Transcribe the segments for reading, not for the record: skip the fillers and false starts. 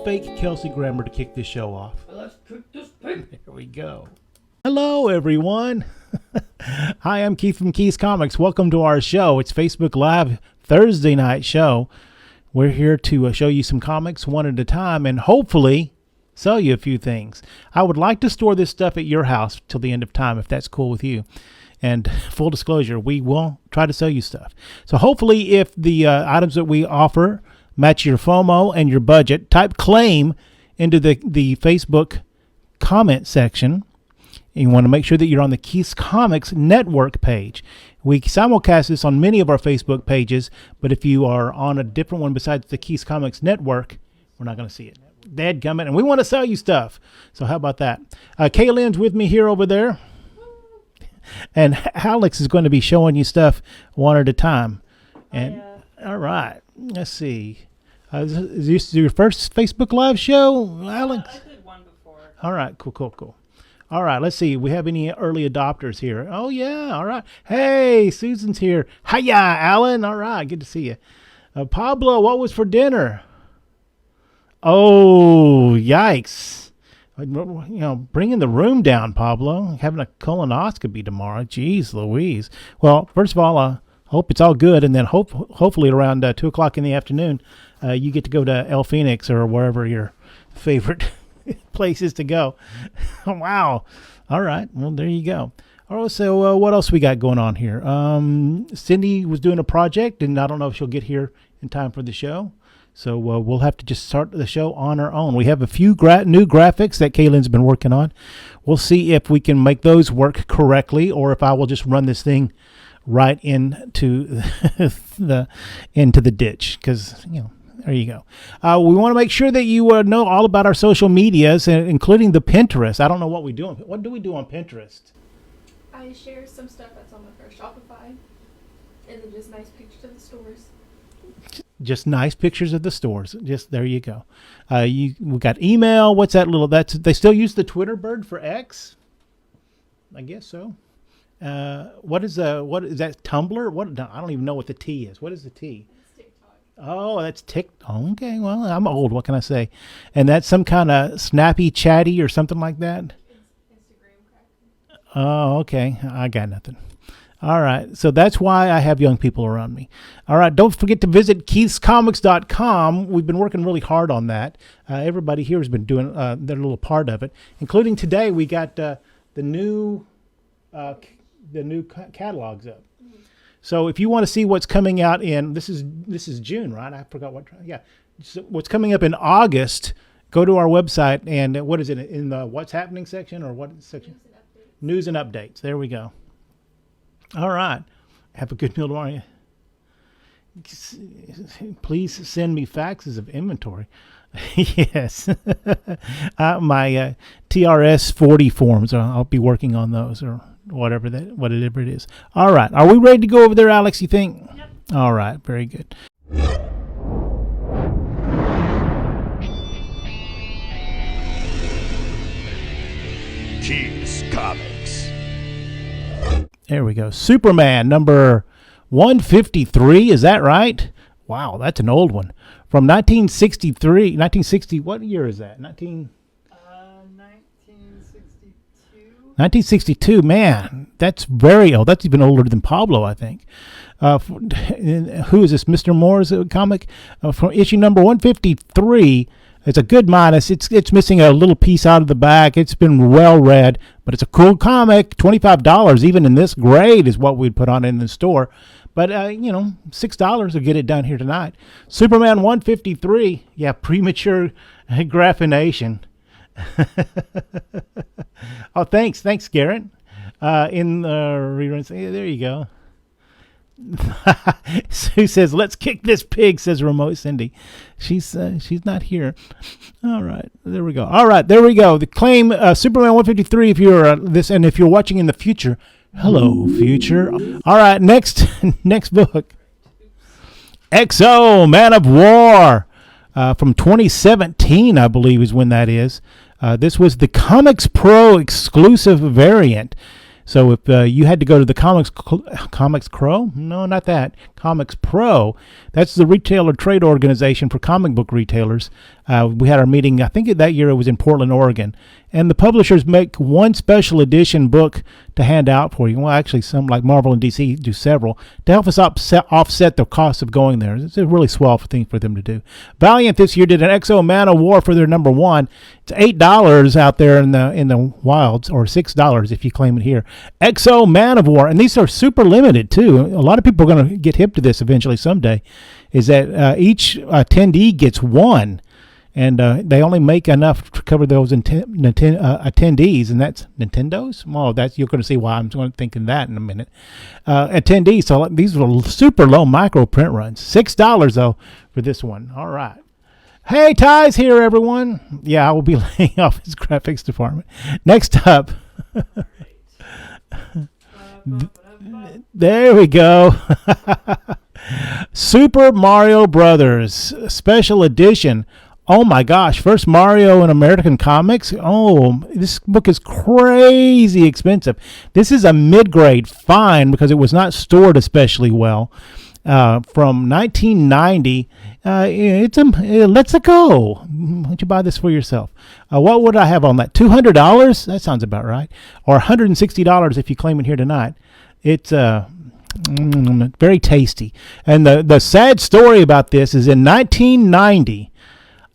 fake Kelsey Grammer to kick this show off. Let's cook this pig. Here we go. Hello, everyone. Hi, I'm Keith from Keith's Comics. Welcome to our show. It's Facebook Live Thursday night show. We're here to show you some comics one at a time and hopefully sell you a few things. I would like to store this stuff at your house till the end of time if that's cool with you. And full disclosure, we will try to sell you stuff. So hopefully if the items that we offer match your FOMO and your budget, type claim into the Facebook comment section. You want to make sure that you're on the Keith's Comics network page. We simulcast this on many of our Facebook pages, but if you are on a different one besides the Keith's Comics network, we're not going to see it. Dadgummit, and we want to sell you stuff. So how about that? Kaylin's with me here over there. And Alex is going to be showing you stuff one at a time. And all right, let's see. Is this your first Facebook Live show, Alex? I did one before. All right, cool. All right, let's see. We have any early adopters here? Oh, yeah, all right. Hey, Susan's here. Hiya, Alan. All right, good to see you. Pablo, what was for dinner? Oh, yikes. Bringing the room down, Pablo. Having a colonoscopy tomorrow. Jeez Louise. Well, first of all, hope it's all good, and then hopefully around 2 o'clock in the afternoon, you get to go to El Phoenix or wherever your favorite place is to go. Wow. All right. Well, there you go. All right, so what else we got going on here? Cindy was doing a project, and I don't know if she'll get here in time for the show. So we'll have to just start the show on our own. We have a few new graphics that Kaylin's been working on. We'll see if we can make those work correctly, or if I will just run this thing right into the ditch. Because there you go. We want to make sure that you know all about our social medias, including the Pinterest. I don't know what we do. What do we do on Pinterest? I share some stuff that's on my first Shopify, and then just nice pictures of the stores. Just nice pictures of the stores. Just there you go. We got email. What's that little? They still use the Twitter bird for X. I guess so. What is that? Tumblr? What? I don't even know what the T is. What is the T? It's TikTok. Oh, that's TikTok. Okay, well, I'm old. What can I say? And that's some kind of snappy chatty or something like that. Instagram crack. Oh, okay. I got nothing. All right. So that's why I have young people around me. All right. Don't forget to visit keithscomics.com. We've been working really hard on that. Everybody here has been doing their little part of it, including today. We got the new catalogs up. So if you want to see what's coming out in this is June, right? I forgot what. Yeah. So what's coming up in August? Go to our website and what is it in the What's Happening section or what section? News and updates. There we go. All right. Have a good meal tomorrow. Please send me faxes of inventory. Yes. My TRS 40 forms. I'll be working on those or whatever it is. All right. Are we ready to go over there, Alex, you think? Yep. All right. Very good. Keith's Comics. There we go. Superman number 153. Is that right? Wow, that's an old one. From 1963. 1960. What year is that? 1962. Man, that's very old. That's even older than Pablo, I think. Who is this? Mr. Moore's comic? From issue number 153. It's a good minus. It's missing a little piece out of the back. It's been well read, but it's a cool comic. $25, even in this grade, is what we'd put on in the store. But, $6 will get it done here tonight. Superman 153. Yeah, premature graphination. Oh, thanks, Garrett. In the reruns. Hey, there you go. Sue says, "Let's kick this pig," says Remote Cindy. She's not here. All right, there we go. All right, there we go. The claim Superman 153. If you're and if you're watching in the future, hello future. All right, next book. XO Man of War from 2017, I believe, is when that is. This was the Comics Pro exclusive variant. So if you had to go to the Comics Pro, no, not that, Comics Pro. That's the retailer trade organization for comic book retailers. We had our meeting, I think that year it was in Portland, Oregon. And the publishers make one special edition book to hand out for you. Well, actually, some like Marvel and DC do several to help us offset the cost of going there. It's a really swell thing for them to do. Valiant this year did an Exo Man of War for their number one. It's $8 out there in the wilds, or $6 if you claim it here. Exo Man of War, and these are super limited too. A lot of people are going to get hip to this eventually someday. Is that each attendee gets one. And they only make enough to cover those attendees, and that's Nintendo's. Well, you're going to see why I'm thinking that in a minute. Attendees. So these are super low micro print runs. $6 though for this one. All right. Hey, Ty's here, everyone. Yeah, I will be laying off his graphics department. Next up. There we go. Super Mario Brothers Special Edition. Oh my gosh, first Mario in American comics? Oh, this book is crazy expensive. This is a mid-grade fine because it was not stored especially well. From 1990, let's go. Why don't you buy this for yourself? What would I have on that? $200? That sounds about right. Or $160 if you claim it here tonight. It's very tasty. And the sad story about this is in 1990,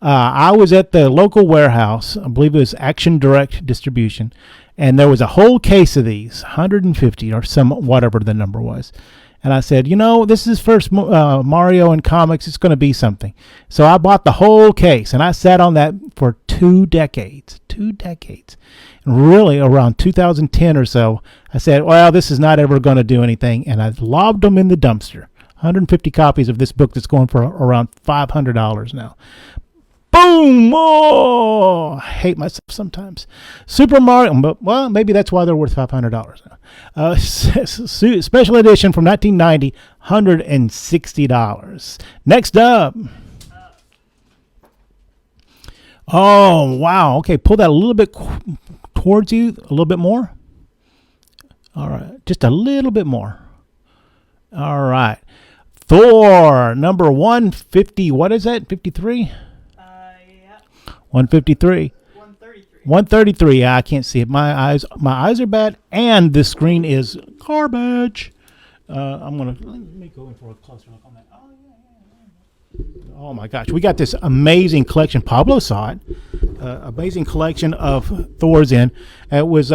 I was at the local warehouse. I believe it was Action Direct Distribution, and there was a whole case of these, 150 or some whatever the number was. And I said, this is first Mario in comics. It's going to be something. So I bought the whole case, and I sat on that for 2 decades. 2 decades. And really, around 2010 or so, I said, well, this is not ever going to do anything, and I lobbed them in the dumpster. 150 copies of this book that's going for around $500 now. Boom! Oh, I hate myself sometimes. Super Mario, but well, maybe that's why they're worth $500 now. Special edition from 1990, $160. Next up. Oh, wow. Okay, pull that a little bit towards you, a little bit more. All right, just a little bit more. All right. Thor, number 150. What is that? 53? 153. 133. Yeah, I can't see it. My eyes are bad, and this screen is garbage. Let me go in for a closer look on that. Oh my gosh, we got this amazing collection. Pablo saw it. Amazing collection of Thor's in. It was.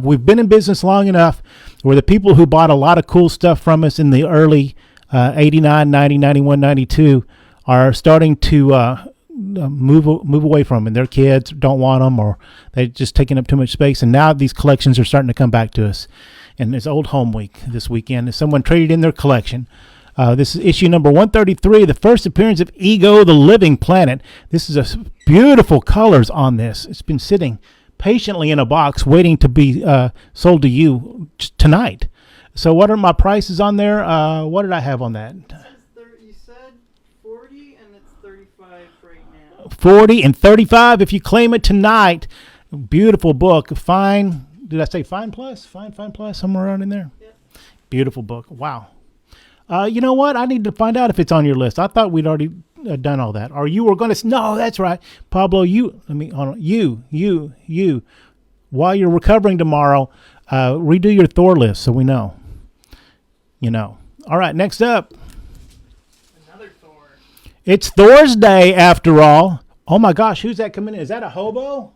We've been in business long enough where the people who bought a lot of cool stuff from us in the early 89, 90, 91, 92 are starting to move away from them, and their kids don't want them, or they're just taking up too much space. And now these collections are starting to come back to us. And it's Old Home Week this weekend. Someone traded in their collection. This is issue number 133, the first appearance of Ego, the Living Planet. This is a beautiful colors on this. It's been sitting patiently in a box waiting to be sold to you tonight. So what are my prices on there? What did I have on that? You said 40 and it's 35 right now. 40 and 35 if you claim it tonight. Beautiful book. Fine. Did I say Fine Plus? Fine Plus, somewhere around in there? Yep. Beautiful book. Wow. You know what? I need to find out if it's on your list. I thought we'd already done all that. Or you were going to... No, that's right. Pablo, hold on. You. While you're recovering tomorrow, redo your Thor list so we know. All right, next up. Another Thor. It's Thor's Day, after all. Oh, my gosh. Who's that coming in? Is that a hobo?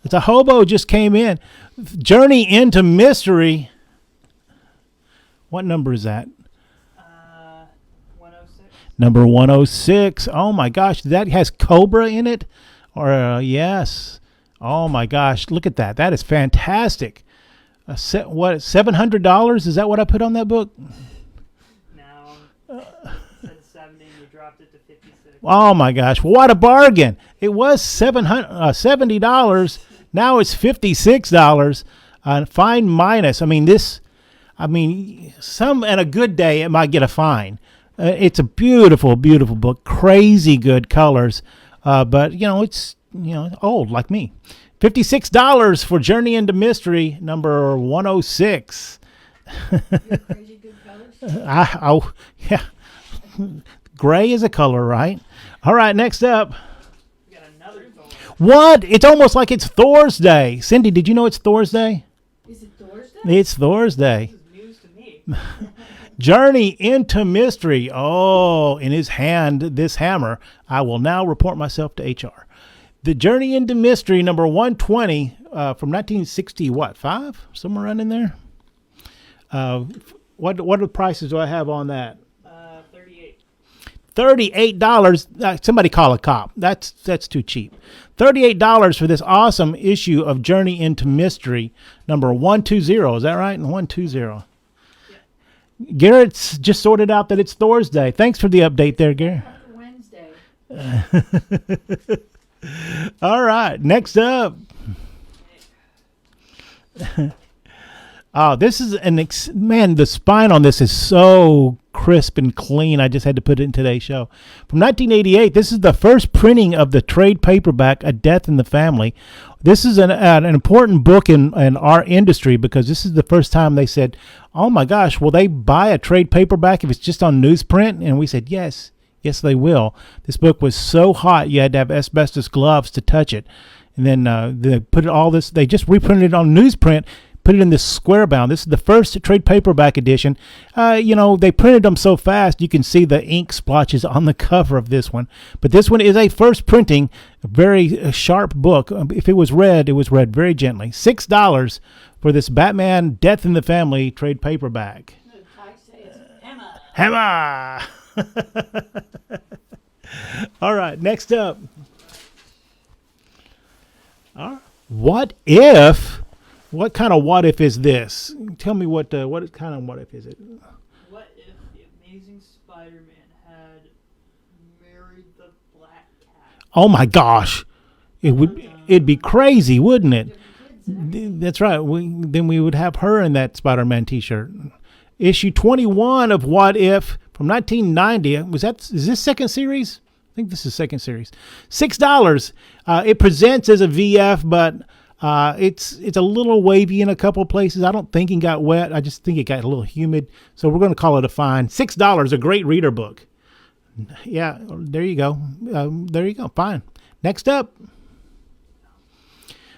It's a hobo just came in. Journey into Mystery. What number is that? 106. Number 106. Oh, my gosh. That has Cobra in it? Or, yes. Oh, my gosh. Look at that. That is fantastic. $700? Is that what I put on that book? Now, it said 70 and you dropped it to 56. Oh, my gosh. What a bargain. It was $70. Now it's $56. Fine minus. Some and a good day it might get a fine. It's a beautiful, beautiful book. Crazy good colors. But it's old like me. $56 for Journey into Mystery, number 106. Crazy good colors. Yeah. Gray is a color, right? All right, next up. We got another Thor. What? It's almost like it's Thor's Day. Cindy, did you know it's Thor's Day? Is it Thursday? It's Thor's Day. This is news to me. Journey into Mystery. Oh, in his hand, this hammer. I will now report myself to HR. The Journey into Mystery, number 120, from 1960, what, 5? Somewhere around in there? What are the prices do I have on that? 38. $38. Somebody call a cop. That's too cheap. $38 for this awesome issue of Journey into Mystery, number 120. Is that right? 120. Garrett's just sorted out that it's Thor's Day. Thanks for the update there, Garrett. Wednesday. All right, next up. Oh, this is man, the spine on this is so crisp and clean. I just had to put it in today's show. From 1988, this is the first printing of the trade paperback, A Death in the Family. This is an important book in our industry because this is the first time they said, oh my gosh, will they buy a trade paperback if it's just on newsprint? And we said, yes, they will. This book was so hot, you had to have asbestos gloves to touch it. And then they put all this, they just reprinted it on newsprint, put it in this square bound. This is the first trade paperback edition. They printed them so fast you can see the ink splotches on the cover of this one. But this one is a first printing, a very sharp book. If it was read very gently. $6 for this Batman Death in the Family trade paperback. I say it's Emma. Hammer! All right, next up. What if? What kind of what if is this? Tell me what kind of what if is it? What if the Amazing Spider-Man had married the Black Cat? Oh my gosh, it'd be crazy, wouldn't it? That's right. Then we would have her in that Spider-Man T-shirt. Issue 21 of What If from 1990. Is this second series? I think this is second series. $6. It presents as a VF, but it's a little wavy in a couple places. I don't think it got wet. I just think it got a little humid. So we're going to call it a fine. $6, a great reader book. Yeah, there you go. Fine. Next up.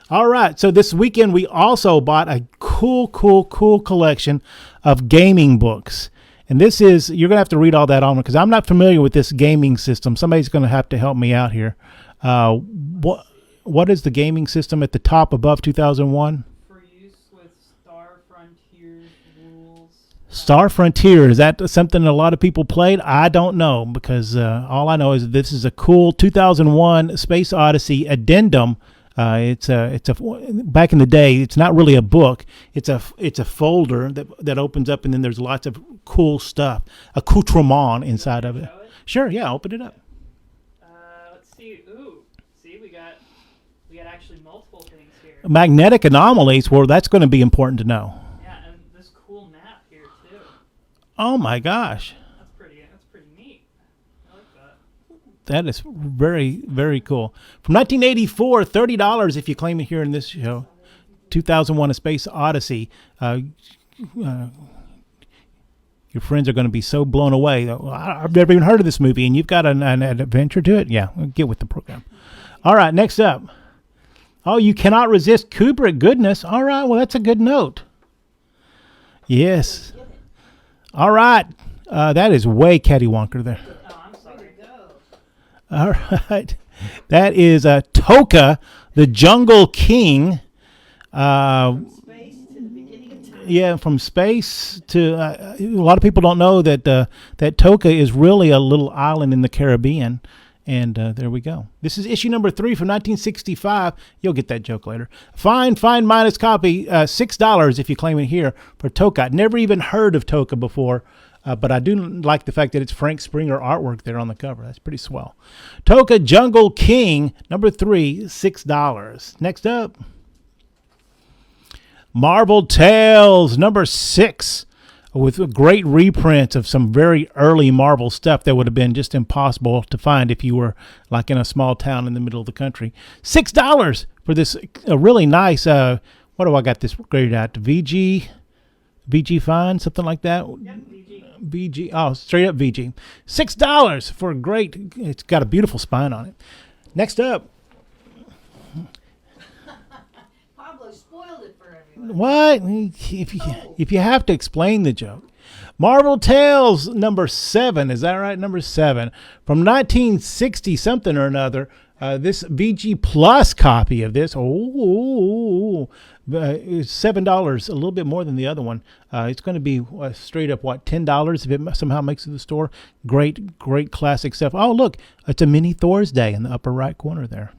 All right. So this weekend we also bought a cool collection of gaming books. And this is, you're going to have to read all that on because I'm not familiar with this gaming system. Somebody's going to have to help me out here. What is the gaming system at the top above 2001? For use with Star Frontiers rules. Star Frontier, is that something a lot of people played? I don't know because all I know is this is a cool 2001 Space Odyssey addendum. It's a back in the day. It's not really a book. It's a folder that opens up and then there's lots of cool stuff, accoutrement inside of it. Sure, yeah, open it up. Let's see. Ooh, see, we got actually multiple things here. Magnetic anomalies. Well, that's going to be important to know. Yeah, and this cool map here too. Oh my gosh. That's pretty neat. I like that. That is very, very cool. From 1984, $30 if you claim it here in this show. 2001: A Space Odyssey. Your friends are going to be so blown away. I've never even heard of this movie, and you've got an adventure to it? Yeah, get with the program. All right, next up. Oh, you cannot resist Kubrick goodness. All right, well, that's a good note. Yes. All right. That is way cattywanker there. Oh, I'm sorry. All right. That is Toka, the Jungle King. Yeah, from space to a lot of people don't know that that Toka is really a little island in the Caribbean. And there we go. This is issue number 3 from 1965. You'll get that joke later. Fine minus copy. $6 if you claim it here for Toka. I'd never even heard of Toka before, but I do like the fact that it's Frank Springer artwork there on the cover. That's pretty swell. Toka Jungle King, number 3, $6. Next up. Marvel Tales, number 6. With a great reprint of some very early Marvel stuff that would have been just impossible to find if you were like in a small town in the middle of the country. $6 for this really nice, what do I got this graded at? VG VG fine, something like that. Yep, VG. VG. Oh, straight up VG. $6 for a great. It's got a beautiful spine on it. Next up. Pablo spoiled it for everyone. What? If you have to explain the joke. Marvel Tales number 7. Is that right? Number 7 from 1960 something or another. This VG Plus copy of this. It's $7, a little bit more than the other one. It's going to be straight up $10 if it somehow makes it to the store. Great classic stuff. Oh, look, it's a mini Thor's Day in the upper right corner there.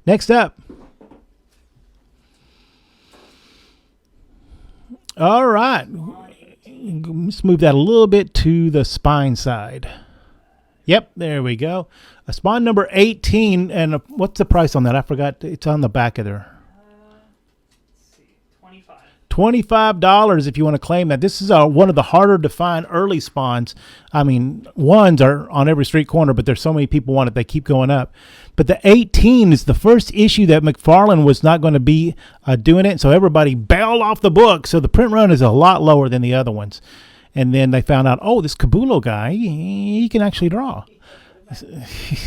Next up. All right. Let's move that a little bit to the spine side. Yep, there we go. A spine number 18. And what's the price on that? I forgot. It's on the back of there. Let's see, 25. $25 if you want to claim that. This is one of the harder to find early spawns. I mean, ones are on every street corner, but there's so many people want it, they keep going up. But the 18 is the first issue that McFarlane was not going to be doing it, so everybody bailed off the book. So the print run is a lot lower than the other ones. And then they found out, oh, this Capullo guy, he can actually draw.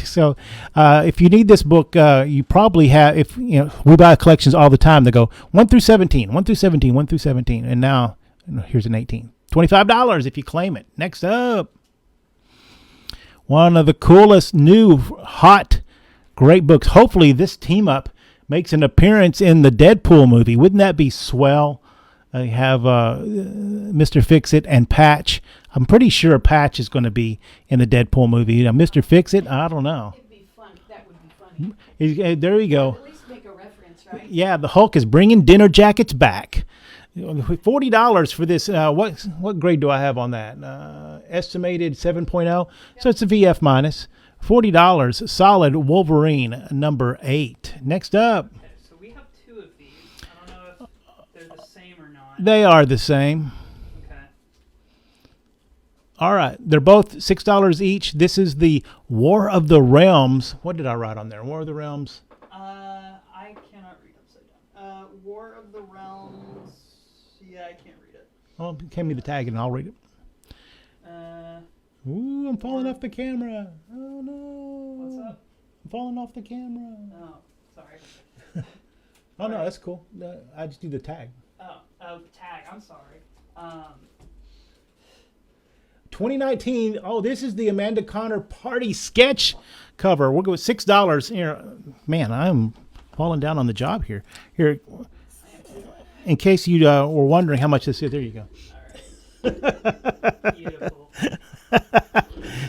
So if you need this book, you probably have, if you know, we buy collections all the time that go 1 through 17, 1 through 17, 1 through 17. And now here's an 18. $25 if you claim it. Next up, one of the coolest new hot great books. Hopefully this team up makes an appearance in the Deadpool movie. Wouldn't that be swell? I have Mr. Fix-It and Patch. I'm pretty sure Patch is going to be in the Deadpool movie. Now, Mr. Fix-It, I don't know. It'd be fun. That would be funny. There you go. At least make a reference, right? Yeah, the Hulk is bringing dinner jackets back. $40 for this. What grade do I have on that? Estimated 7.0. So it's a VF minus. $40. Solid Wolverine number 8. Next up. Okay, so we have 2 of these. I don't know if they're the same or not. They are the same. Okay. All right. They're both $6 each. This is the War of the Realms. What did I write on there? War of the Realms. I cannot read upside down. War of the Realms. Yeah, I can't read it. Oh, hand me the tag and I'll read it. Ooh, I'm falling off the camera. Oh, no. What's up? I'm falling off the camera. Oh, sorry. Oh, no, that's cool. I just do the tag. Oh, tag. I'm sorry. 2019. Oh, this is the Amanda Connor party sketch cover. We'll go with $6 here. Man, I'm falling down on the job here. Here, in case you were wondering how much this is, there you go. All right. Beautiful.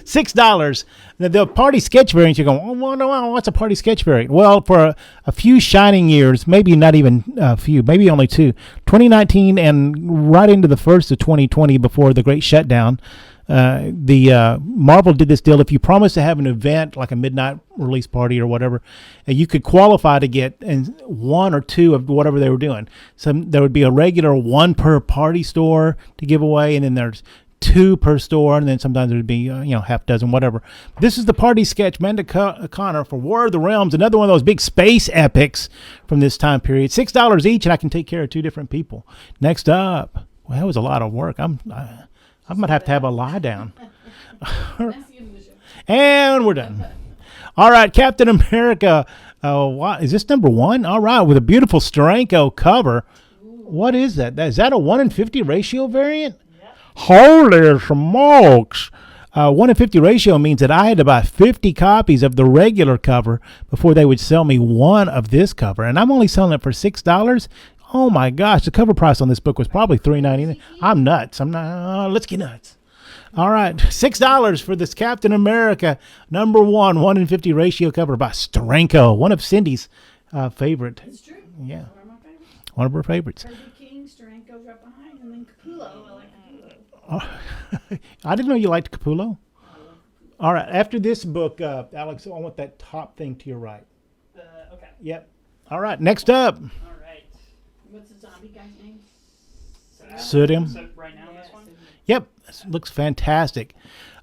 $6. The party sketch variant, you're going, oh, what's a party sketch variant? Well, for a few shining years, maybe not even a few, maybe only 2, 2019 and right into the first of 2020 before the great shutdown, the Marvel did this deal. If you promised to have an event like a midnight release party or whatever, you could qualify to get 1 or 2 of whatever they were doing. So there would be a regular 1 per party store to give away, and then there's 2 per store, and then sometimes there'd be half dozen, whatever. This is the party sketch, Amanda Connor for War of the Realms, another one of those big space epics from this time period. $6 each, and I can take care of 2 different people. Next up, well, that was a lot of work. I might have to have a lie down. That's the end of the show. And we're done. All right, Captain America. Is this number 1? All right, with a beautiful Steranko cover. What is that? Is that a 1 in 50 ratio variant? Holy smokes. 1 in 50 ratio means that I had to buy 50 copies of the regular cover before they would sell me 1 of this cover. And I'm only selling it for $6. Oh my gosh, the cover price on this book was probably $3.99. I'm nuts. Let's get nuts. All right, $6 for this Captain America number 1 in 50 ratio cover by Steranko, one of Cindy's favorite. It's true. Yeah, One of my favorites. one of her favorites. Kirby King, Steranko's right behind, and then Capullo. I like Capullo. I didn't know you liked Capullo. All right, after this book, Alex, I want that top thing to your right. Okay. Yep. All right, next up. All right. What's the zombie guy's name? Sodium. So right now, this one? Yep, this looks fantastic.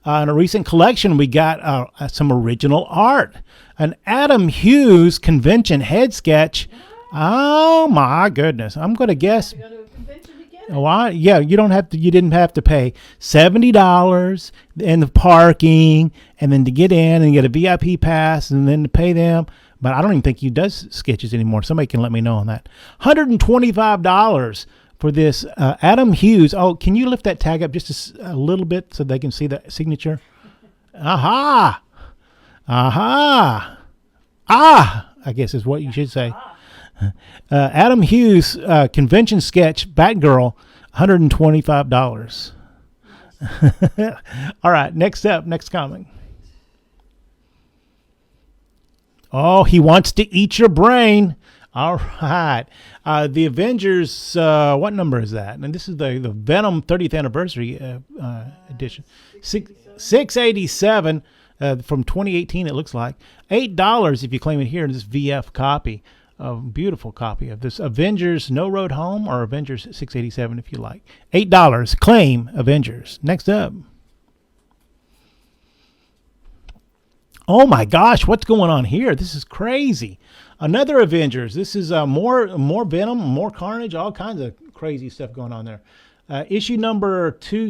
In a recent collection, we got some original art. An Adam Hughes convention head sketch. Oh, my goodness. I'm going to guess. To go to a convention together. in it. Why? Yeah, you don't have to. You didn't have to pay $70 and the parking, and then to get in and get a VIP pass, and then to pay them. But I don't even think he does sketches anymore. Somebody can let me know on that. $125 for this Adam Hughes. Oh, can you lift that tag up just a little bit so they can see the signature? Aha! Aha! Ah! I guess is what you should say. Adam Hughes convention sketch Batgirl, $125. All right, next comic. Oh, he wants to eat your brain. All right. The Avengers, what number is that? And this is the Venom 30th anniversary edition. 687 from 2018, it looks like. $8 if you claim it here in this VF copy. A beautiful copy of this Avengers No Road Home, or Avengers 687 if you like. $8. Claim Avengers. Next up. Oh my gosh, what's going on here? This is crazy. Another Avengers. This is more Venom, more Carnage, all kinds of crazy stuff going on there. Issue number 2,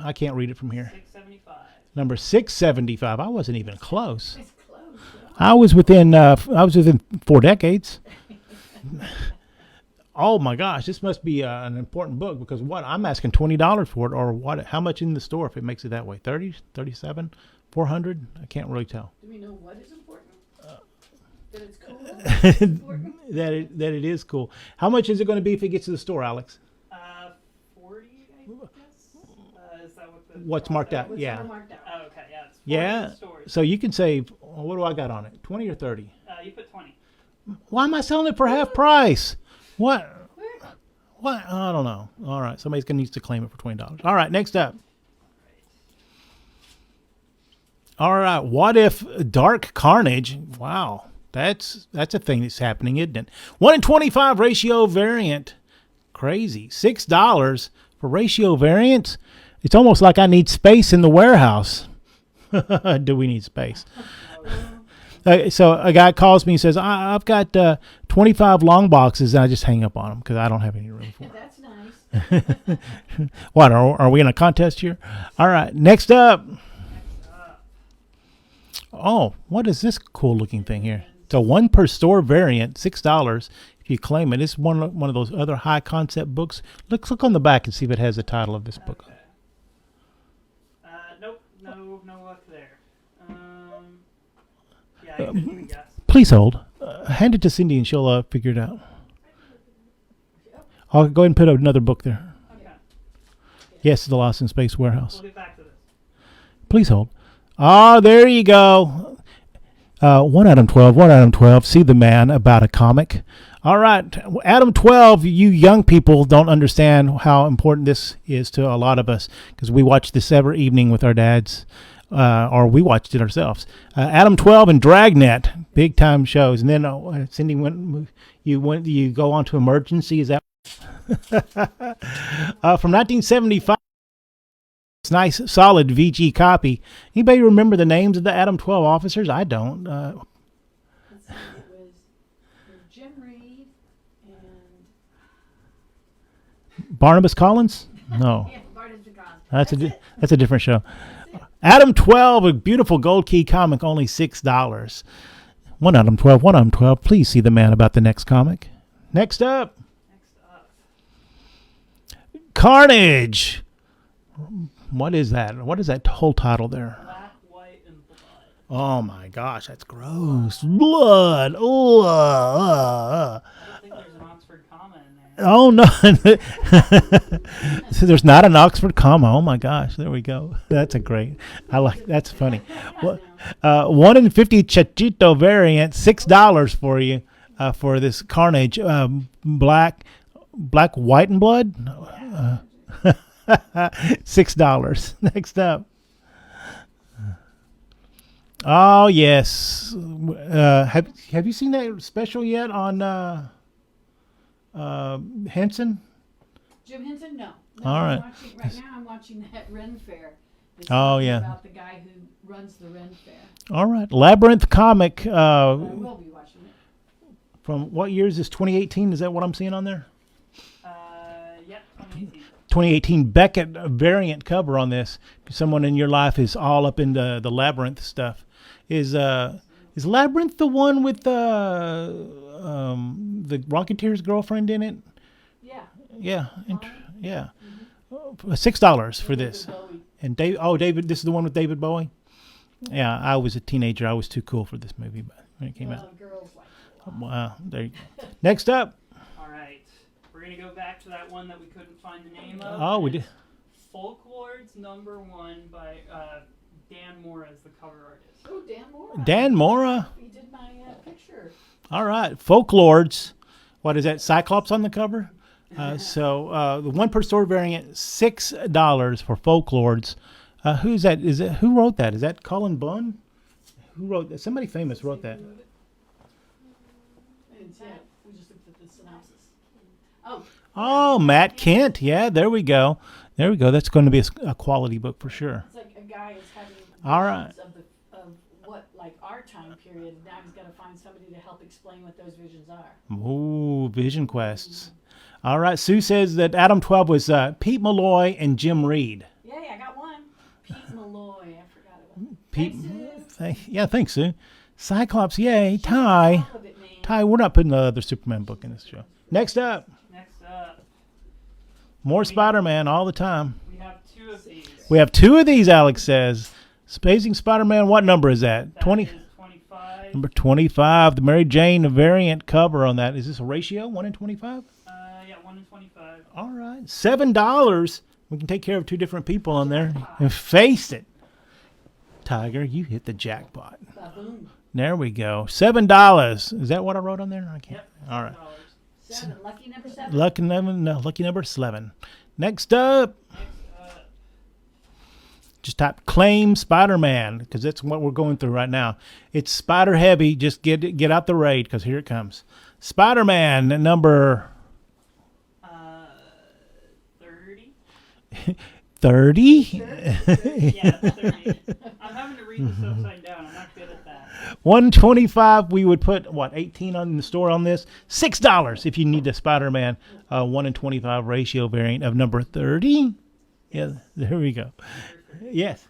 I can't read it from here. 675. Number 675. I wasn't even close. It's close. I was within 4 decades. Oh my gosh, this must be an important book, because what I'm asking $20 for it, or what? How much in the store if it makes it that way? 30, 37, 400? I can't really tell. Do we know what is important? That it's cool? It's important? that it is cool. How much is it going to be if it gets to the store, Alex? 40, I guess. Is that what the What's marked out? What's Yeah. marked out? Oh, okay, yeah, it's 40 in Yeah. the stores. So you can save. What do I got on it? 20 or 30? You put 20. Why am I selling it for half price? What? What? I don't know. All right, somebody's gonna need to claim it for $20. All right, next up. All right, what if Dark Carnage? Wow, that's a thing that's happening, isn't it? 1 in 25 ratio variant. Crazy. $6 for ratio variants. It's almost like I need space in the warehouse. Do we need space? So a guy calls me and says, I've got 25 long boxes, and I just hang up on them because I don't have any room for them. That's nice. What, are we in a contest here? All right, next up. Oh, what is this cool looking thing here? It's a 1 per store variant, $6 if you claim it. It's one of those other high concept books. Look on the back and see if it has the title of this book. Okay. Nope, no luck there. Yeah, I couldn't guess. Please hold. Hand it to Cindy and she'll figure it out. I'll go ahead and put another book there. Okay, Yes, the Lost in Space Warehouse. we'll get back to this. Please hold. Ah, there you go. 1 Adam 12. See the man about a comic. All right, Adam 12. You young people don't understand how important this is to a lot of us, because we watch this every evening with our dads, or we watched it ourselves. Adam 12 and Dragnet, big time shows. And then Cindy, you go on to Emergency. Is that from 1975? It's nice, solid VG copy. Anybody remember the names of the Adam 12 officers? I don't. Let's see, it was Jim Reed and Barnabas Collins? No, Barnabas Collins. that's a different show. Adam 12, a beautiful gold key comic, only $6. 1 Adam 12. Please see the man about the next comic. Next up, Carnage. What is that? What is that whole title there? Black, white, and blood. Oh my gosh, that's gross. Blood. Oh, I don't think there's an Oxford comma in there. oh no. So there's not an Oxford comma. Oh my gosh, there we go. That's that's funny. Well, 1 in 50 Chachito variant, $6 for you for this Carnage. Black, white, and blood. $6. Next up. Oh yes. Have you seen that special yet on Henson? Jim Henson? No. All right. Right now I'm watching that Ren Fair. It's Oh, talking yeah. About the guy who runs the Ren Fair. All right. Labyrinth comic. I will be watching it. From what year is this? 2018? Is that what I'm seeing on there? Yep, 2018 Beckett variant cover on this. Someone in your life is all up into the Labyrinth stuff. Is Labyrinth the one with the Rocketeer's girlfriend in it? Yeah. Yeah, yeah. $6 for this. And David, this is the one with David Bowie. Yeah, I was a teenager. I was too cool for this movie, but when it came out. Girls like that. Wow, there you go. Next up. All right, we're gonna go back to that one that we couldn't find the name of. Oh, we did. Folklords #1 by Dan Mora as the cover artist. Oh, Dan Mora. Dan Mora. He did my picture. All right, Folklords. What is that? Cyclops on the cover. So the one per store variant, $6 for Folklords. Who's that? Who wrote that? Is that Colin Bunn? Who wrote that? Somebody famous wrote that. We just looked at the synopsis. Oh, Matt Kent. Yeah, there we go. There we go. That's going to be a quality book for sure. It's like a guy is having All right. visions of what, like, our time period. Now he's got to find somebody to help explain what those visions are. Ooh, Vision Quests. All right. Sue says that Adam 12 was Pete Malloy and Jim Reed. Yay, I got one. Pete Malloy. I forgot about him. Pete. Thanks, Sue. Yeah, thanks, Sue. Cyclops. Yay. Ty. All of it, man. Ty, we're not putting the other Superman book in this show. Next up. Next up, More Spider-Man all the time. we have 2 of these. We have 2 of these, Alex says. Amazing Spider-Man, what number is that? That 20. is 25. Number 25. The Mary Jane variant cover on that. Is this a ratio? 1 in 25? Yeah, 1 in 25. All right. $7. We can take care of 2 different people on there. And face it. Tiger, you hit the jackpot. Ba-boom. There we go. $7. Is that what I wrote on there? I can't. Yep. All right. $7. 7. Lucky number 7. Lucky number 7. Next up. Next up, Just type claim Spider-Man because that's what we're going through right now. It's spider heavy. Just get out the raid because here it comes. Spider-Man number 30. 30. Yeah, 30. I'm having to read this upside down. I'm not good at that. 125. We would put what 18 on the store on this. $6 if you need the Spider-Man 1 in 25 ratio variant of number 30. Yeah, there we go. Yes.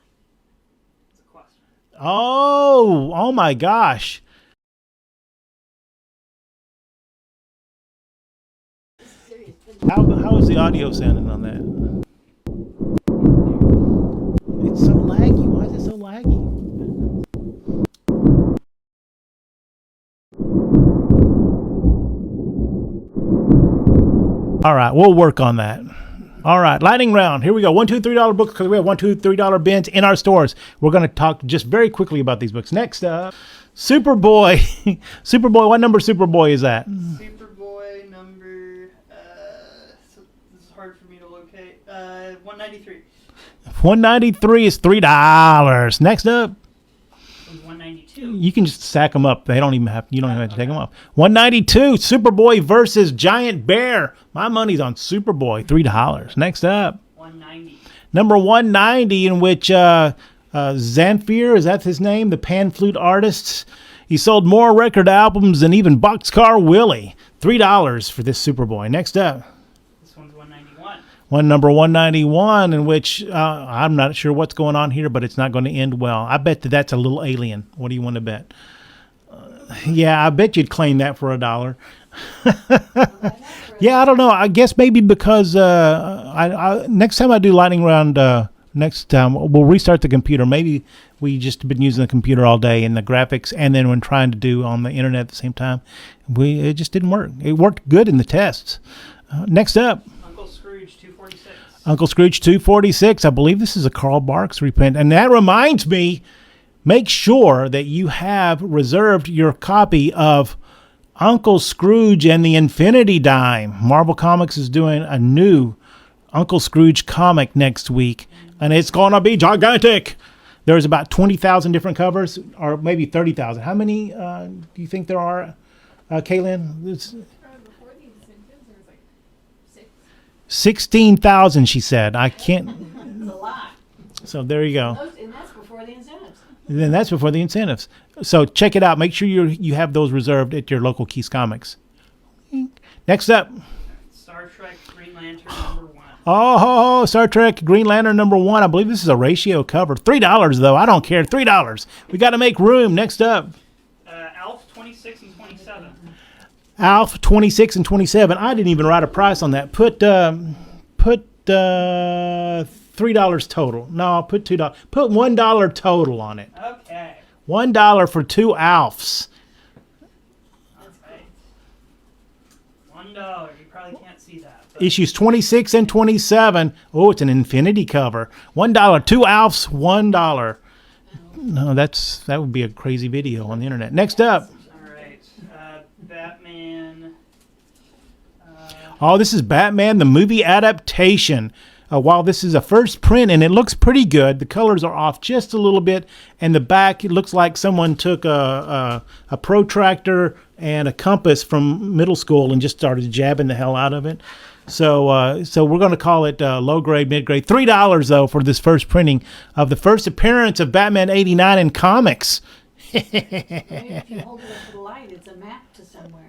It's a question. Oh my gosh. Serious. How is the audio sounding on that? It's so laggy. Why is it so laggy? All right, we'll work on that. All right, lightning round. Here we go. $1, $2, $3 books because we have $1, $2, $3 bins in our stores. We're going to talk just very quickly about these books. Next up, Superboy. Superboy. What number Superboy is that? Superboy number. So this is hard for me to locate. 193. 193 is $3. Next up. It was 192. You can just stack them up. You don't even have to take them off. 192, Superboy versus Giant Bear. My money's on Superboy, $3. Next up, 190. number 190, in which Zamfir, is that his name? The pan flute artist. He sold more record albums than even Boxcar Willie. $3 for this Superboy. Next up. This one's 191. Number 191, in which I'm not sure what's going on here, but it's not going to end well. I bet that's a little alien. What do you want to bet? Yeah, I bet you'd claim that for $1. Yeah, I don't know. I guess maybe because I next time I do lightning round, next time we'll restart the computer. Maybe we just been using the computer all day and the graphics, and then when trying to do on the internet at the same time, it just didn't work. It worked good in the tests. Next up. Uncle Scrooge 246. Uncle Scrooge 246. I believe this is a Carl Barks reprint. And that reminds me, make sure that you have reserved your copy of Uncle Scrooge and the Infinity Dime. Marvel Comics is doing a new Uncle Scrooge comic next week, and it's going to be gigantic. There's about 20,000 different covers, or maybe 30,000. How many do you think there are, Kaylin? Before the incentives, there was like 6. 16,000, she said. I can't. It's a lot. So there you go. And that's before the incentives. And then that's before the incentives. So check it out. Make sure you have those reserved at your local Keys Comics. Next up. Star Trek Green Lantern #1. Oh, Star Trek Green Lantern #1. I believe this is a ratio cover. $3 though. I don't care. $3. We got to make room. Next up, Alf 26 and 27. Alf 26 and 27. I didn't even write a price on that. Put $3 total. No, I'll put $2. Put $1 total on it. Okay. $1 for 2 Alfs. That's right. $1. You probably can't see that. But Issues 26 and 27. Oh, it's an infinity cover. $1. 2 Alfs, $1. No, that would be a crazy video on the internet. Next up. all right. Batman. Oh, this is Batman, the movie adaptation. While this is a first print and it looks pretty good, the colors are off just a little bit. And the back, it looks like someone took a protractor and a compass from middle school and just started jabbing the hell out of it. So we're going to call it low grade, mid grade. $3 though for this first printing of the first appearance of Batman '89 in comics. Maybe if you hold it up to the light, it's a map to somewhere.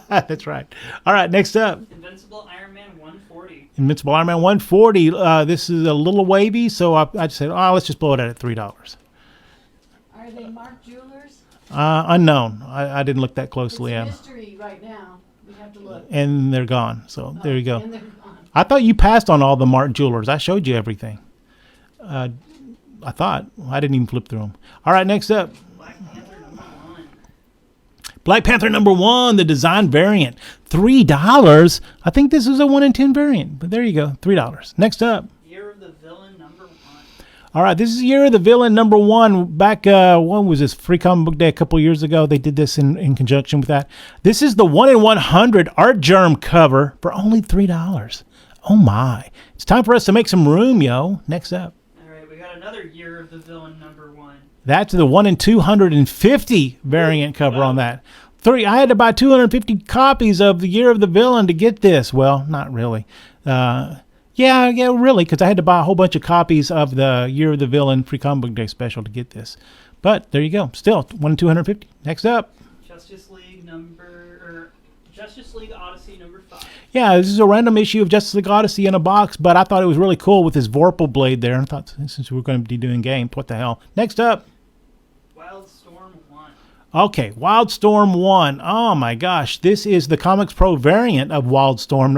That's right. All right, next up. Invincible Iron Man 140. Invincible Iron Man 140. This is a little wavy, so I just said, let's just blow it out at $3. Are they marked jewelers? Unknown. I didn't look that It's closely. a mystery right now. We have to look. And they're gone. So there you go. And they're gone. I thought you passed on all the marked jewelers. I showed you everything. I thought. I didn't even flip through them. All right, next up. Black Panther #1. Black Panther #1, the design variant. $3. I think this is a 1 in 10 variant, but there you go. $3. Next up. Year of the Villain #1. All right, this is Year of the Villain #1. Back, when was this? Free Comic Book Day a couple years ago. They did this in conjunction with that. This is the 1 in 100 Art Germ cover for only $3. Oh my. It's time for us to make some room, yo. Next up. All right, we got another Year of the Villain #1. That's the 1 in 250 variant cover on that. I had to buy 250 copies of the Year of the Villain to get this. Well, not really. Yeah, really, because I had to buy a whole bunch of copies of the Year of the Villain Free Comic Book Day special to get this. But there you go. Still, 1 in 250. Next up. Justice League Odyssey #5. Yeah, this is a random issue of Justice League Odyssey in a box, but I thought it was really cool with his Vorpal blade there. I thought, since we're going to be doing games, what the hell. Next up. Wildstorm 1. Okay, Wildstorm 1. Oh my gosh, this is the Comics Pro variant of Wildstorm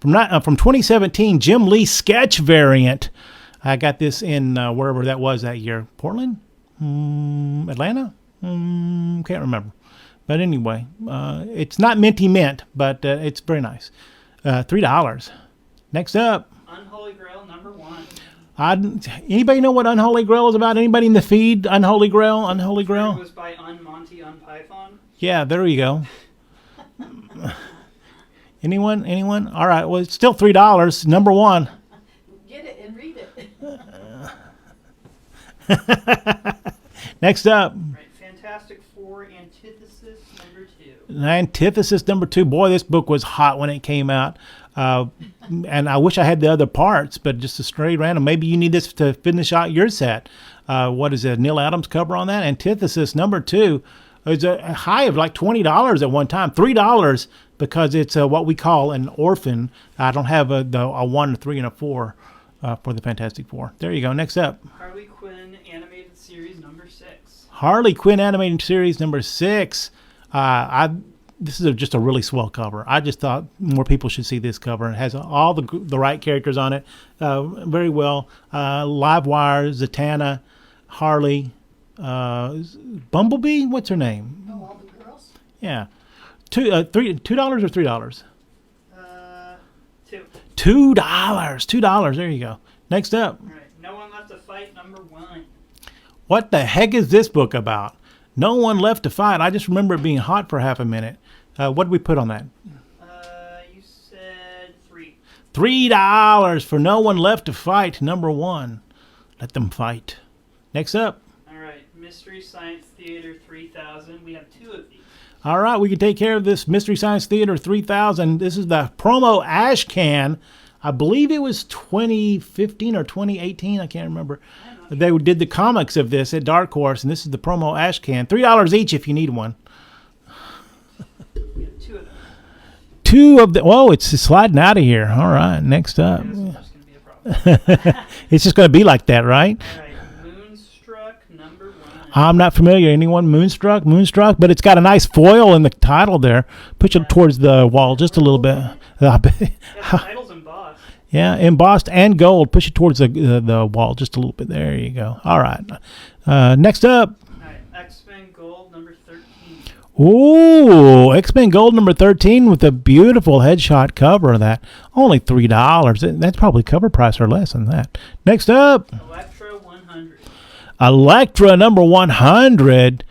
#1 from 2017, Jim Lee sketch variant. I got this in wherever that was that year. Portland? Atlanta? Can't remember. But anyway, it's not minty mint, but it's very nice. $3. Next up. Unholy Grail #1. Anybody know what Unholy Grail is about? Anybody in the feed? Unholy Grail? Unholy It Grail? was by Monty Python. Yeah, there you go. Anyone? All right, well, it's still $3. #1. Get it and read it. Next up. Right, Fantastic Four Antithesis #2. Antithesis #2. Boy, this book was hot when it came out. And I wish I had the other parts, but just a straight random. Maybe you need this to finish out your set. What is it? Neil Adams cover on that? Antithesis #2 is a high of like $20 at one time. $3 because it's what we call an orphan. I don't have a 1, a 3, and a 4 for the Fantastic Four. There you go. Next up. Harley Quinn Animated Series #6. Harley Quinn Animated Series #6. This is just a really swell cover. I just thought more people should see this cover. It has all the right characters on it, very well. Livewire, Zatanna, Harley, Bumblebee. What's her name? Oh, all the girls? Yeah, $2 or $3? Two. $2. There you go. Next up. All right, No One Left to Fight #1. What the heck is this book about? No One Left to Fight. I just remember it being hot for half a minute. What did we put on that? You said 3. $3 for No One Left to Fight #1. Let them fight. Next up. All right, Mystery Science Theater 3000. We have 2 of these. All right, we can take care of this Mystery Science Theater 3000. This is the promo ash can. I believe it was 2015 or 2018. I can't remember. They did the comics of this at Dark Horse, and this is the promo ash can. $3 each if you need one. We have 2 of them. 2 of the. Whoa, it's sliding out of here. All right, next up. This is just going to be a problem. It's just going to be like that, right? All right, Moonstruck number 1. I'm not familiar. Anyone? Moonstruck? Moonstruck? But it's got a nice foil in the title there. Push it towards the wall just a little bit. Yeah, the title's embossed. Yeah, embossed and gold. Push it towards the wall just a little bit. There you go. All right. Next up. All right, X-Men Gold number 13. Ooh, X-Men Gold number 13 with a beautiful headshot cover of that. Only $3. That's probably cover price or less than that. Next up. Electra 100. Electra number 100.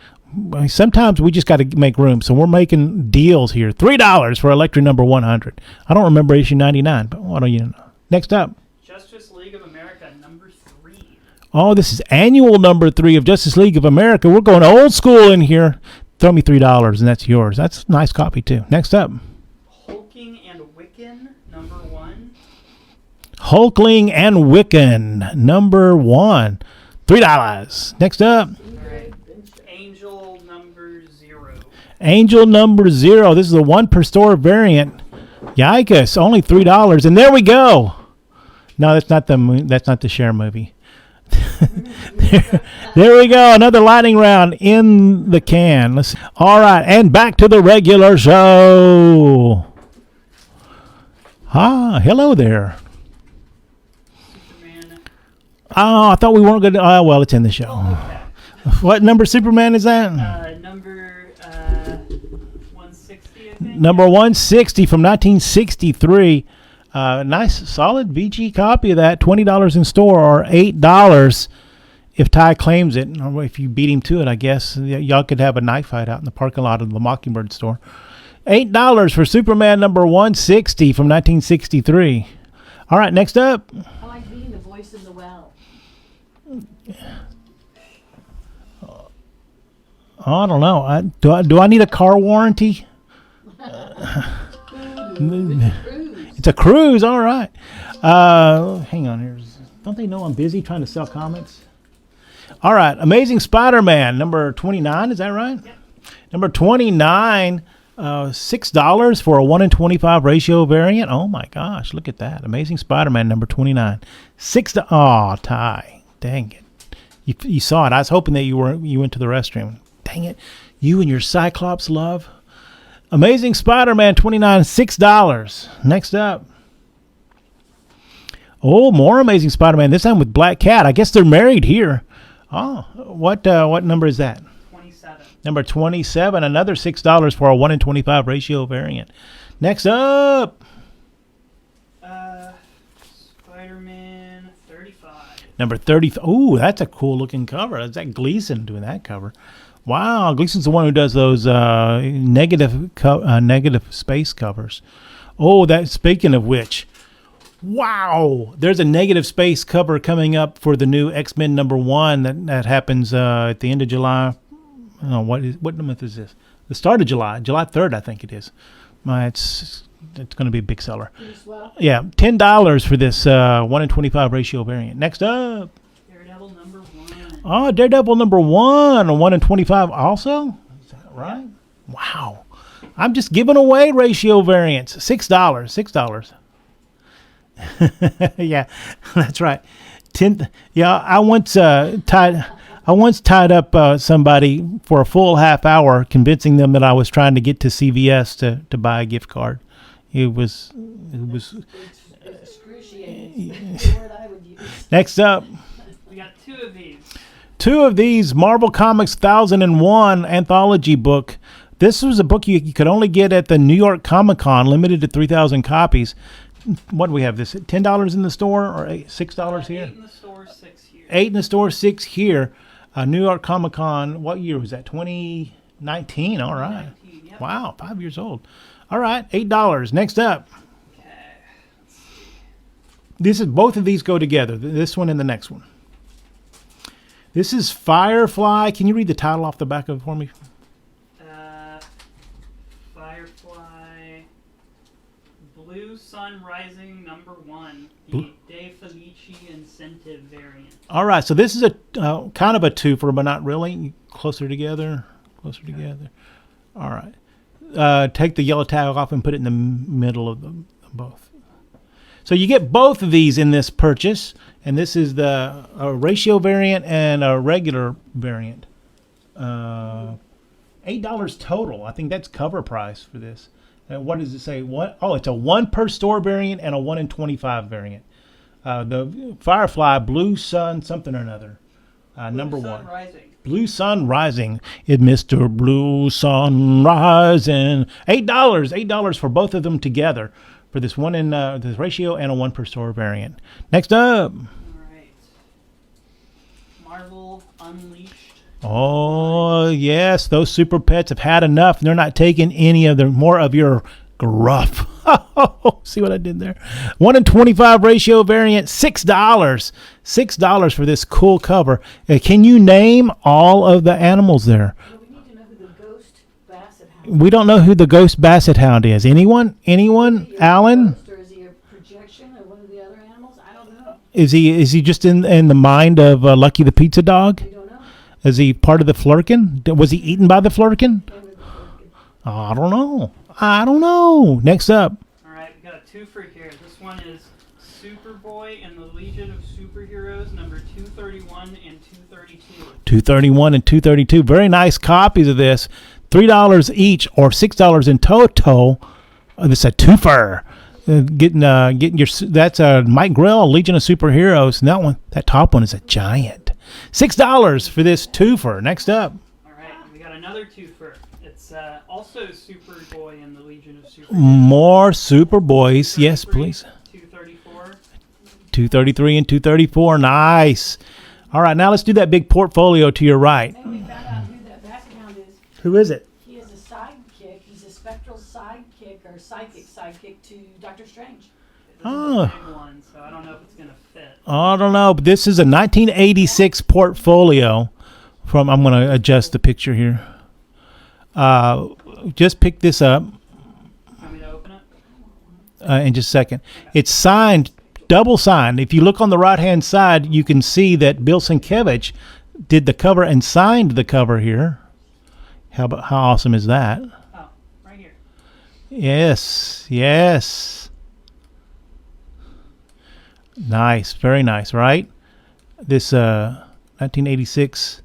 Sometimes we just got to make room, so we're making deals here. $3 for Electra number 100. I don't remember issue 99, but what do you know? Next up. Justice League of America number 3. Oh, this is annual number 3 of Justice League of America. We're going old school in here. Throw me $3, and that's yours. That's a nice copy, too. Next up. Hulking and Wiccan number 1. Hulkling and Wiccan number 1. $3. Next up. All right, Angel number 0. Angel number 0. This is a 1 per store variant. Yikes! Only $3, and there we go. No, that's not the Cher movie. there we go. Another lightning round in the can. All right, and back to the regular show. Hello there. Superman. Oh, I thought we weren't going to. Oh, well, it's in the show. Okay. What number Superman is that? Number 160, I think. Number 160 from 1963. Nice, solid VG copy of that. $20 in store or $8 if Ty claims it, or if you beat him to it, I guess. Y'all could have a knife fight out in the parking lot of the Mockingbird store. $8 for Superman number 160 from 1963. All right, next up. I like being the voice in the well. I don't know. Do I need a car warranty? It's a cruise. All right. Hang on here. Don't they know I'm busy trying to sell comics? All right. Amazing Spider-Man number 29. Is that right? Yep. Number 29. $6 for a 1 in 25 ratio variant. Oh my gosh, look at that. Amazing Spider-Man number 29. $6. Oh, Ty. Dang it. You saw it. I was hoping that you went to the restroom. Dang it. You and your Cyclops love. Amazing Spider-Man 29, $6. Next up. Oh, more Amazing Spider-Man. This time with Black Cat. I guess they're married here. Oh, what number is that? 27. Number 27. Another $6 for a 1 in 25 ratio variant. Next up. Spider-Man 35. Number 30. Oh, that's a cool looking cover. Is that Gleason doing that cover? Wow, Gleason's the one who does those negative space covers. Oh, that. Speaking of which, wow, there's a negative space cover coming up for the new X-Men number 1 that happens at the end of July. Oh, what month is this? The start of July 3rd, I think it is. It's going to be a big seller. Well, Yeah, $10 for this 1 in 25 ratio variant. Next up. Daredevil number 1. Oh, Daredevil number 1, a 1 in 25 also? Is that right? Wow. I'm just giving away ratio variants. $6. Yeah, that's right. I once tied up somebody for a full half hour, convincing them that I was trying to get to CVS to buy a gift card. It was it's excruciating. It's the word I would use. Next up. We got 2 of these. 2 of these Marvel Comics 1001 anthology book. This was a book you could only get at the New York Comic Con, limited to 3,000 copies. What do we have? This $10 in the store or $6 here? 8 in the store, 6 here. 8 in the store, 6 here. New York Comic Con. What year was that? 2019. All right. 19, yep. Wow, 5 years old. All right, $8. Next up. Okay. Let's see. This is both of these go together. This one and the next one. This is Firefly. Can you read the title off the back of it for me? Firefly, Blue Sun Rising number 1, the Blue- De Felici incentive variant. All right, so this is a kind of a twofer, but not really. Closer together. All right. take the yellow tag off and put it in the middle of them both. So you get both of these in this purchase, and this is the ratio variant and a regular variant. $8 total. I think that's cover price for this. What does it say? It's a 1 per store variant and a 1 in 25 variant. The Firefly Blue Sun something or another. Number Blue Sun 1. Rising. Blue Sun Rising. It's Mr. Blue Sun Rising. $8 for both of them together for this one in this ratio and a 1 per store variant. Next up. All right. Marvel Unleashed. Oh, yes. Those super pets have had enough. They're not taking any of more of your gruff. See what I did there? 1 in 25 ratio variant, $6. $6 for this cool cover. Can you name all of the animals there? Well, we need to know who the ghost basset hound We don't know who the ghost basset hound is. Anyone? Anyone? is. Is he a Alan? ghost, or is he a projection of one of the other animals? I don't know. Is he just in the mind of Lucky the Pizza Dog? We don't know. Is he part of the Flurkin? Was he eaten by the Flurkin? Can't remember. I don't know. Next up. All right, we got a twofer here. This one is Superboy and the Legion of Superheroes, number 231 and 232. 231 and 232. Very nice copies of this. $3 each or $6 in total. This is a twofer. Getting your that's a Mike Grell Legion of Superheroes. And that top one is a giant. $6 for this twofer. Next up. All right, we got another twofer. It's also Superboy and the Legion of Superheroes. More Superboys. Yes, 233, please. 234. 233 and 234. Nice. All right, now let's do that big portfolio to your right. And we found out who that basset hound is. Who is it? He is a sidekick. He's a spectral sidekick or psychic sidekick to Doctor Strange. This Oh. is a big one, so I don't know if it's going to fit. I don't know, but this is a 1986 portfolio from, I'm going to adjust the picture here. Just pick this up Want me to open it? in just a second. It's signed, double signed. If you look on the right-hand side, you can see that Bill Sienkiewicz did the cover and signed the cover here. How awesome is that? Oh, right here. Yes. Nice, very nice, right? This 1986.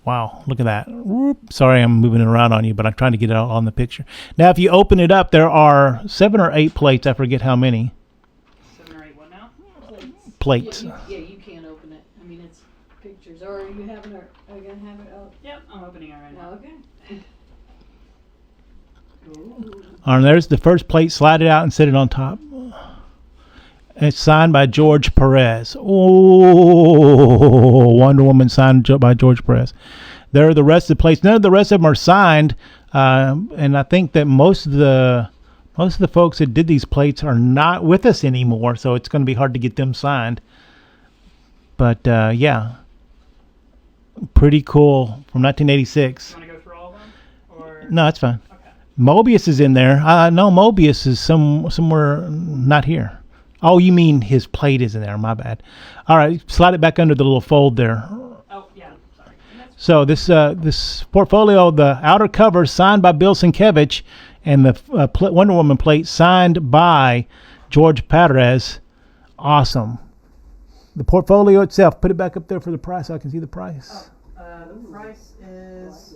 Wow, look at that. Whoop. Sorry, I'm moving it around on you, but I'm trying to get it all on the picture. Now, if you open it up, there are 7 or 8 plates. I forget how many 7 or 8 what now? plates. Yeah, you can't open it. I mean, it's pictures. Or are you having it? Are you gonna have it? Oh, Yep, I'm opening it right now. okay. Ooh. And there's the first plate. Slide it out and set it on top. It's signed by George Pérez. Oh, Wonder Woman signed by George Pérez. There are the rest of the plates. None of the rest of them are signed, and I think that most of the folks that did these plates are not with us anymore, so it's going to be hard to get them signed. But yeah, pretty cool from 1986. You want to go through all of them? Or No, that's fine. okay. Mobius is in there. No, Mobius is somewhere not here. Oh, you mean his plate is in there. My bad. All right, slide it back under the little fold there. Oh, yeah, sorry. And that's So this portfolio, the outer cover signed by Bill Sienkiewicz, and the Wonder Woman plate signed by George Pérez. Awesome. The portfolio itself, put it back up there for the price so I can see the price. the price is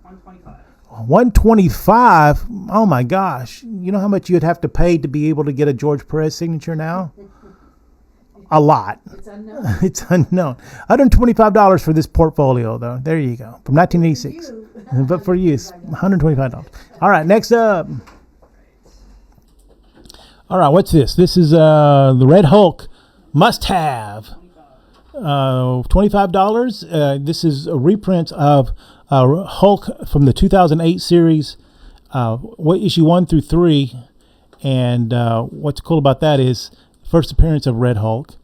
$125. 125. Oh my gosh. You know how much you'd have to pay to be able to get a George Pérez signature now? A lot. It's unknown. It's unknown. $125 for this portfolio, though. There you go. From 1986. But for you, it's $125. All right, next up. All right, what's this? This is the Red Hulk must-have. $25. This is a reprint of Hulk from the 2008 series, issue 1 through 3. And what's cool about that is first appearance of Red Hulk.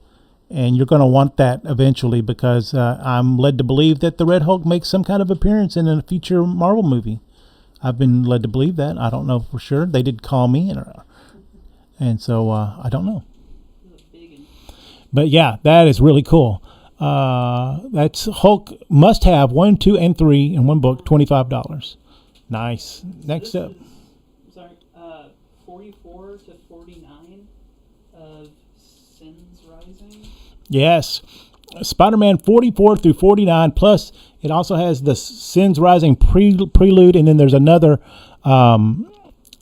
And you're going to want that eventually because I'm led to believe that the Red Hulk makes some kind of appearance in a future Marvel movie. I've been led to believe that. I don't know for sure. They did call me, and so I don't know. But yeah, that is really cool. That's Hulk must have 1, 2, and 3 in one book, $25. Nice. Next This up. is- Sorry, 44 to 49 of Sins Rising. Yes. Spider-Man 44 through 49, plus it also has the Sins Rising prelude, and then there's another, I'm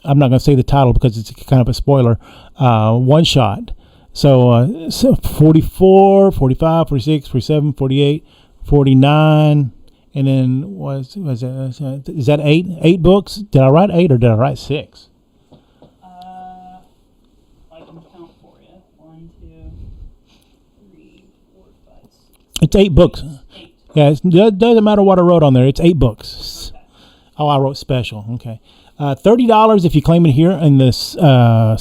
not going to say the title because it's kind of a spoiler, one shot. So 44, 45, 46, 47, 48, 49, and then was it, is that eight books? Did I write 8 or did I write 6? I can count for you. 1, 2, 3, 4, 5, 6. It's 8 books. 8. Yeah, it doesn't matter what I wrote on there. It's 8 books. Okay. Oh, I wrote special. Okay. $30 if you claim it here in this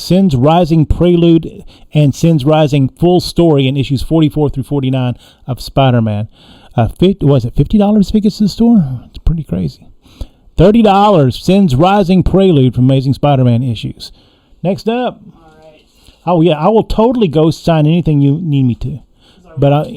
Sins Rising Prelude and Sins Rising Full Story in issues 44 through 49 of Spider-Man. Was it $50 if it gets to the store? It's pretty crazy. $30 Sins Rising Prelude from Amazing Spider-Man issues. Next up. All right. Oh, yeah, I will totally go sign anything you need me to. But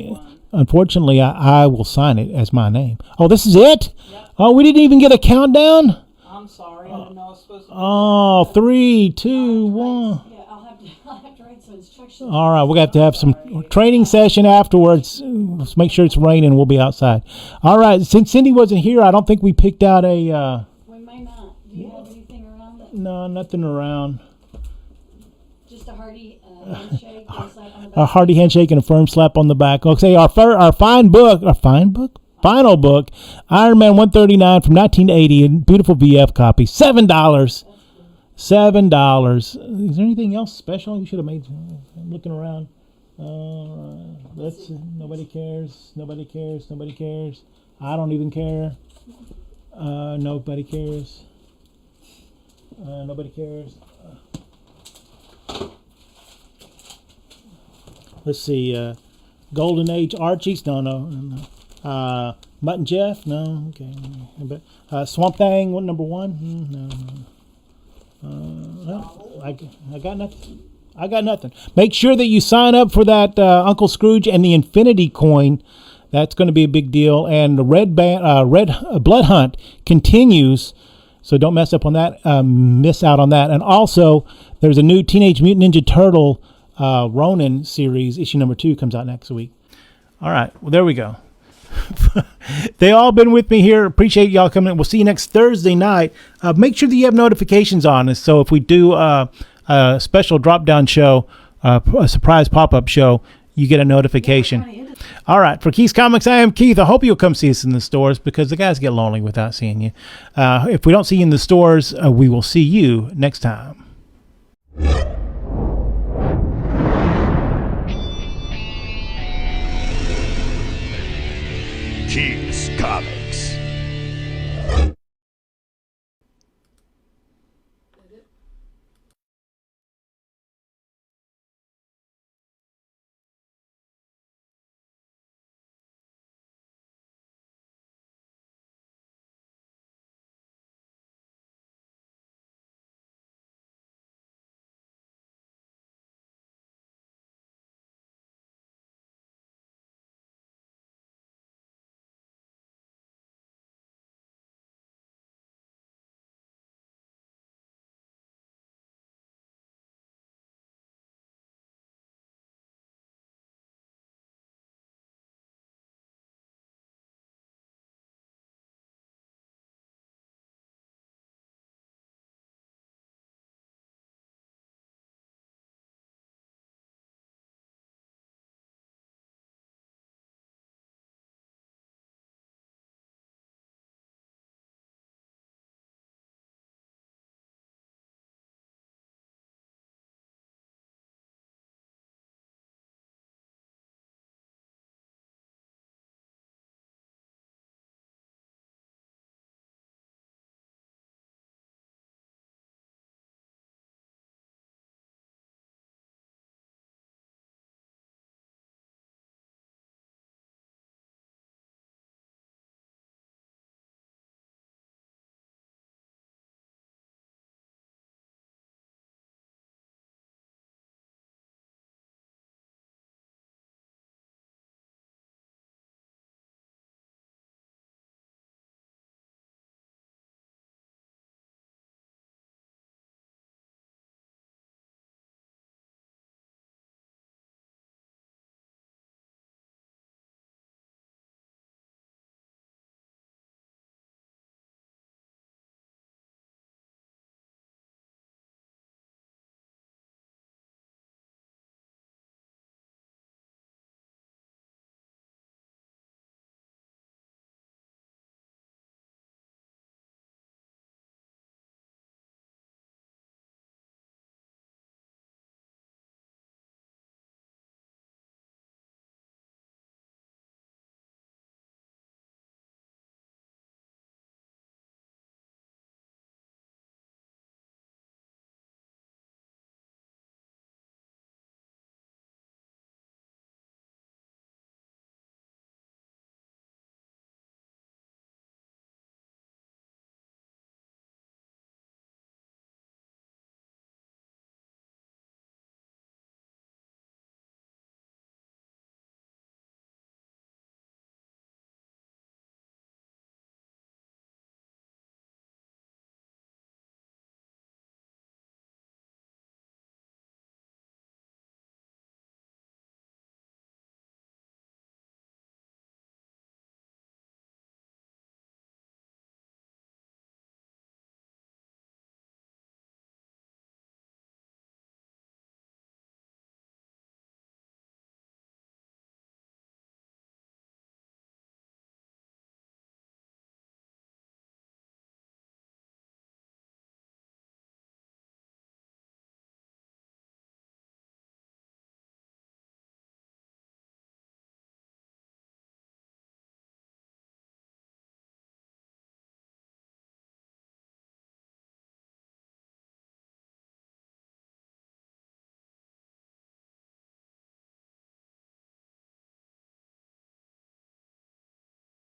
unfortunately, I will sign it as my name. Oh, this is it? Yep. Oh, we didn't even get a countdown? I'm sorry, I didn't know I was supposed to. Oh, 3, 2, 1. Yeah, I'll have to write some instructions. All right, we're going to have some training session afterwards. Let's make sure it's raining. We'll be outside. All right, since Cindy wasn't here, I don't think we picked out a... We might not. Do you have anything around that? no, nothing around. Just a hearty handshake, and slap on the back. A hearty handshake and a firm slap on the back. Okay, our final book, Iron Man 139 from 1980, a beautiful VF copy, $7. $7. Is there anything else special we should have made? I'm looking around. Let's see. Nobody cares. Nobody cares. Nobody cares. I don't even care. Nobody cares. Nobody cares. Let's see. Golden Age Archies. No. Mutt and Jeff. No. Okay. But Swamp Thing. What number 1? No. I got nothing. I got nothing. Make sure that you sign up for that Uncle Scrooge and the Infinity Coin. That's going to be a big deal. And the Red Blood Hunt continues. So don't mess up on that. Miss out on that. And also, there's a new Teenage Mutant Ninja Turtle Ronin series. Issue number 2 comes out next week. All right. Well, there we go. They all been with me here. Appreciate y'all coming in. We'll see you next Thursday night. Make sure that you have notifications on us. So if we do a special drop-down show, a surprise pop-up show, you get a notification. All right. For Keith's Comics, I am Keith. I hope you'll come see us in the stores because the guys get lonely without seeing you. If we don't see you in the stores, we will see you next time.